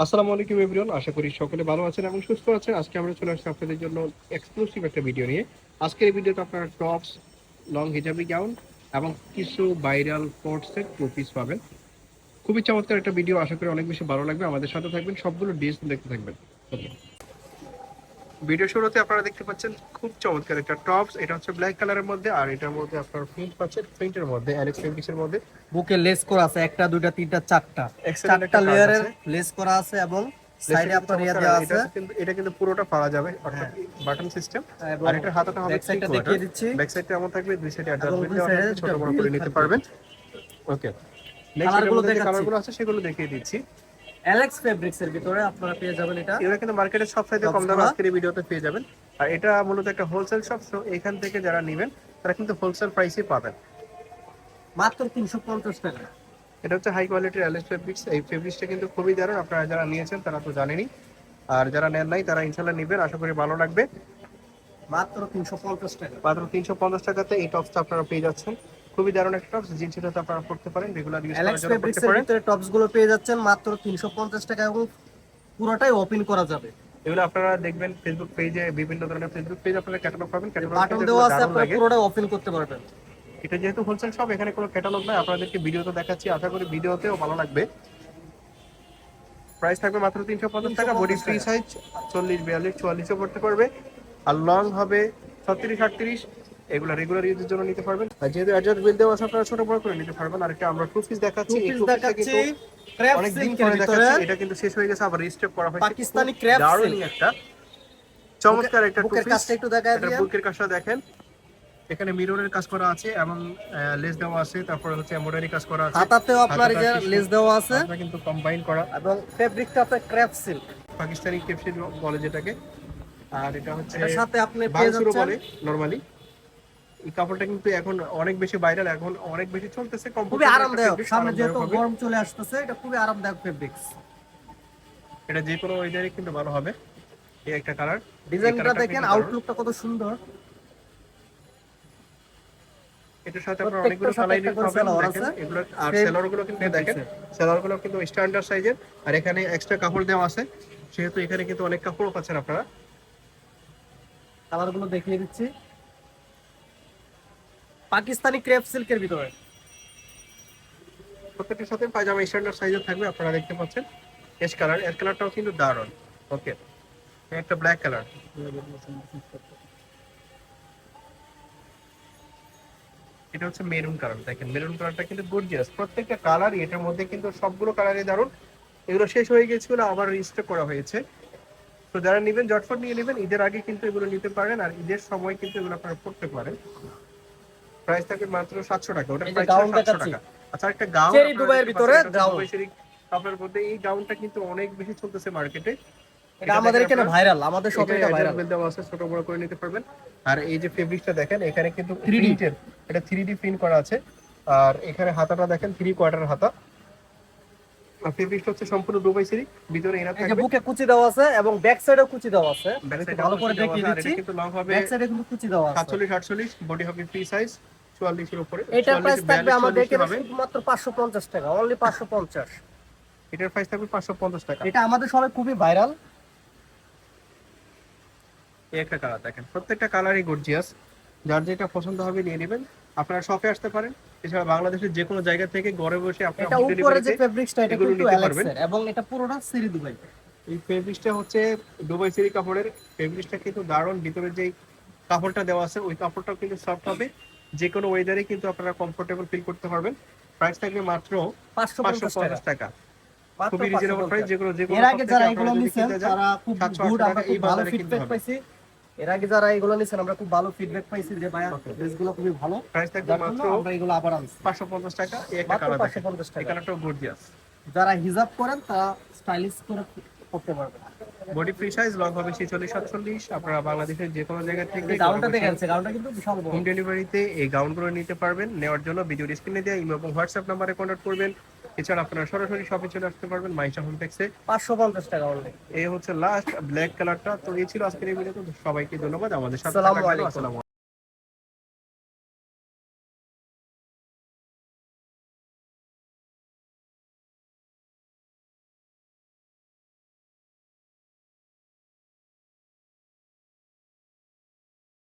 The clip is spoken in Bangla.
আসসালামু আলাইকুম এভরিওয়ান, আশা করি সকলে ভালো আছেন এবং সুস্থ আছেন। আজকে আমরা চলে আসছি আপনাদের জন্য এক্সক্লুসিভ একটা ভিডিও নিয়ে। আজকের এই ভিডিওতে আপনারা টপস, লং হিজাবি গাউন এবং কিছু ভাইরাল কোটসের টু পিস পাবেন। খুবই চমৎকার একটা ভিডিও, আশা করি অনেক বেশি ভালো লাগবে। আমাদের সাথে থাকবেন, সবগুলো ডিস দেখতে থাকবেন। ওকে, ভিডিও শুরুতে আপনারা দেখতে পাচ্ছেন খুব চমৎকার একটা টপস। এটা হচ্ছে ব্ল্যাক কালারের মধ্যে, আর এটার মধ্যে আপনারা প্রিন্ট পাচ্ছেন, প্রিন্টের মধ্যে অ্যালেক্স ফেব্রিক্সের মধ্যে বুকে লেস করা আছে, একটা দুইটা তিনটা চারটা এক্সেলেন্ট চারটা একটা কাজ লেয়ারের আছে। লেস করা আছে এবং সাইডে আপনার ইয়া দেওয়া আছে। এটা কিন্তু পুরোটা পাওয়া যাবে, অর্থাৎ বাটন সিস্টেম। এবং আর এটার হাতাটা হবে ব্যাক সাইডটা দেখিয়ে দিচ্ছি। ব্যাক সাইডটা এমন থাকবে, দুই সাইডে এবং অ্যাডজাস্টমেন্ট দুই দেওয়া সাইডে থাকবে, ছোট বড় করে বিল নিতে থাকবে। পারবেন। ওকে, নেক্সট এর কালারগুলো মধ্যে যে দেখাচ্ছি। কালারগুলো আছে সেগুলো দেখিয়ে দিচ্ছি। অ্যালেক্স ফেব্রিক্স এর ভিতরে আপনারা পেয়ে যাবেন এটা। এগুলো কিন্তু মার্কেটের সব চাইতে কম দামে আজকের এই ভিডিওতে পেয়ে যাবেন। আর এটা মূলত একটা হোলসেল শপ, তো এখান থেকে যারা নেবেন তারা কিন্তু হোলসেল প্রাইসে পাবেন। মাত্র 350 টাকা। এটা হচ্ছে হাই কোয়ালিটির অ্যালেক্স ফেব্রিক্স। এই ফেব্রিক্সটা কিন্তু খুবই দারুণ, আপনারা যারা নিয়েছেন তারা তো জানেনই, আর যারা নেন নাই তারা ইনশাআল্লাহ নেবেন, আশা করি ভালো লাগবে। মাত্র 350 টাকা। মাত্র 350 টাকাতে এই টপসটা আপনারা পেয়ে যাচ্ছেন। খুবই দারুণ একটা টপস, জিন্স এটাতে আপনারা পড়তে পারেন, রেগুলার ইউজ করার অ্যালেক্স জন্য ফেব্রিক্স পড়তে এর পারেন। ভিতরে টপস গুলো পেয়ে যাচ্ছেন মাত্র 350 টাকা এবং পুরোটাই ওপেন করা যাবে। এগুলো আপনারা দেখবেন ফেসবুক পেজে, বিভিন্ন ধরনের ফেসবুক পেজ আপনারা ক্যাটালগ পাবেন। ক্যাটালগ বাটন দেওয়া আছে, আপনারা পুরোটাই ওপেন করতে পারবেন। এটা যেহেতু হোলসেল শপ, এখানে কোনো ক্যাটালগ নাই, আপনাদেরকে ভিডিওতে দেখাচ্ছি, আশা করি ভিডিওতেও ভালো লাগবে। প্রাইস থাকবে মাত্র 350 টাকা। বডি ফ্রি সাইজ 40, 42, 44 পড়তে পারবে, আর লং হবে 36, 38। এগুলো রেগুলার ইউজের জন্য নিতে পারবেন। আর যেহেতু অ্যাডজাস্ট বিল দেওয়া আছে, আপনারা ছোট বড় করে নিতে পারবেন। আর একটা আমরা টু পিস দেখাচ্ছি, এই টু পিসটা কিন্তু অনেক দিন পরে দেখাচ্ছি। এটা কিন্তু শেষ হয়ে গেছে, আবার রিস্টক করা হয়েছে। পাকিস্তানি ক্র্যাপ দারুণ একটা চমৎকার একটা টু বুকের পিস। কাজটা একটু দেখায় এটা দিন। বুকের কাজটা দেখেন, এখানে মিররের কাজ করা আছে এবং লেস দেওয়া আছে, তারপরে হচ্ছে এমব্রয়ডারি কাজ করা আছে। হাতাতেও আপনার এই যে লেস দেওয়া আছে, এটা কিন্তু কম্বাইন করা, এবং ফেব্রিকটা আপনার ক্র্যাপ সিল্ক, পাকিস্তানি ক্রেপসিড বলে যেটাকে। আর এটা হচ্ছে এর সাথে আপনি পেয়ে বাংসুরো যাচ্ছেন। বলে নরমালি। এই কাপড়টা কিন্তু এখন অনেক বেশি ভাইরাল, এখন অনেক বেশি চলতেছে। খুবই আরামদায়ক, সামনে যেহেতু গরম চলে আসতেছে, এটা খুবই আরামদায়ক ফেব্রিক্স। এটা যে কোনো ওয়েদারে কিন্তু ভালো হবে। এই একটা কালার, ডিজাইনটা দেখেন, আউটলুকটা কত সুন্দর। এটার সাথে আপনারা অনেকগুলো কালার পাবেন দেখেন এগুলো। আর সেলরগুলো কিন্তু দেখেন, সেলরগুলো কিন্তু স্ট্যান্ডার্ড সাইজের, আর এখানে এক্সট্রা কাপড় দেওয়া আছে, সেহেতু এখানে কিন্তু অনেক কাপড়ও পাচ্ছেন আপনারা। কালারগুলো দেখিয়ে দিচ্ছি। পাকিস্তানি ক্রেপ সিল্কের ভিতরে প্রত্যেকটার সাথে পায়জামা স্ট্যান্ডার্ড সাইজের থাকবে, আপনারা দেখতে পাচ্ছেন। অ্যাশ কালার, অ্যাশ কালারটাও কিন্তু দারুণ। ওকে, একটা ব্ল্যাক কালার, এটা হচ্ছে মেরুন কালার। দেখেন মেরুন কালারটা কিন্তু গর্জিয়াস, প্রত্যেকটা কালারই এটার মধ্যে কিন্তু সবগুলো কালারই দারুণ। এগুলো শেষ হয়ে গেছিল, আবার রিস্টক করা হয়েছে। তো যারা নেবেন জটফট নিয়ে নেবেন, ঈদের আগে কিন্তু এগুলো নিতে পারেন, আর ঈদের সময় কিন্তু এগুলো আপনারা পড়তে পারেন। প্রাইস থাকবে মাত্র 700 টাকা। ওটা প্রাইস 700 টাকা। আচ্ছা, একটা গাউন চেরি দুবাইয়ের ভিতরে গাউন, আপনার মধ্যে এই গাউনটা কিন্তু অনেক বেশি চলতেছে মার্কেটে। এটা আমাদের এখানে ভাইরাল, আমাদের শপে এটা ভাইরাল। বিল দেওয়া আছে, ছোট বড় করে নিতে পারবেন। আর এই যে ফেব্রিকটা দেখেন, এখানে কিন্তু 3D এর, এটা 3D প্রিন্ট করা আছে। আর এখানে হাতাটা দেখেন, 3 কোয়ার্টার হাতা। আর ফেব্রিকটা হচ্ছে সম্পূর্ণ দুবাই সিল্ক, ভিতরে এনা থাকবে। এই যে বুকে কুচি দেওয়া আছে এবং ব্যাক সাইডেও কুচি দেওয়া আছে। ভালো করে দেখিয়ে দিচ্ছি, এটা কিন্তু লং হবে ব্যাক সাইডে কিন্তু কুচি দেওয়া আছে 47, 48, বডি হবে ফ্রি সাইজ 44 এর উপরে। এটা প্রাইস থাকবে আমাদের এখানে শুধুমাত্র 550 টাকা, অনলি 550। এটার প্রাইস থাকবে 550 টাকা। এটা আমাদের সবাই খুবই ভাইরাল। এই একটা কালার দেখেন, প্রত্যেকটা কালারই গর্জিয়াস। যার যেটা পছন্দ হবে নিয়ে নেবেন। আপনারা শপে আসতে পারেন, এছাড়া বাংলাদেশের যে কোনো জায়গা থেকে ঘরে বসে আপনারা এটা উপরে যে ফেব্রিক্সটা, এটা কিন্তু অ্যালেক্সের এবং এটা পুরোটা সেরি দুবাই। এই ফেব্রিক্সটা হচ্ছে দুবাই সেরি কাপড়ের। ফেব্রিক্সটা কিন্তু দারুণ, ভিতরে যেই কাপড়টা দেওয়া আছে ওই কাপড়টাও কিন্তু সফট হবে, যে কোনো ওয়েদারে কিন্তু আপনারা কমফোর্টেবল ফিল করতে পারবেন। প্রাইস থাকবে মাত্র 550 টাকা। খুবই রিজনেবল প্রাইস। এর আগে যারা এগুলো নিছেন তারা খুব গুড, আমরা খুব ভালো ফিডব্যাক পাইছি। এর আগে যারা এগুলো নিছেন আমরা খুব ভালো ফিডব্যাক পাইছি যে ভাই ড্রেসগুলো খুবই ভালো। প্রাইস থাকবে মাত্র আমরা এগুলো আবার আনছি 550 টাকা। এই একটা কালার 550 টাকা। এই কালারটাও গর্জিয়াস। যারা হিজাব করেন তারা স্টাইলিশ করে করতে পারবে। বডি ফ্রি সাইজ, লং হবে 46, 47। আপনারা বাংলাদেশের যে কোনো জায়গা থেকে গাউনটা দেখাচ্ছে, গাউনটা কিন্তু বিশাল বড়। হোম ডেলিভারিতে এই গাউনগুলো নিতে পারবেন। নেওয়ার জন্য ভিডিও স্ক্রিনে দেওয়া ইমো এবং হোয়াটসঅ্যাপ নাম্বারে কন্ট্যাক্ট করবেন। এছাড়া আপনারা সরাসরি শপে চলে আসতে পারবেন মাইশা হোম টেক্সে। 550 টাকা অনলি। এই হচ্ছে লাস্ট ব্ল্যাক কালারটা। তো এই ছিল আজকের এই ভিডিও। সবাইকে ধন্যবাদ আমাদের সাথে আসসালামু থাকার জন্য। আলাইকুম। আসসালামু আলাইকুম।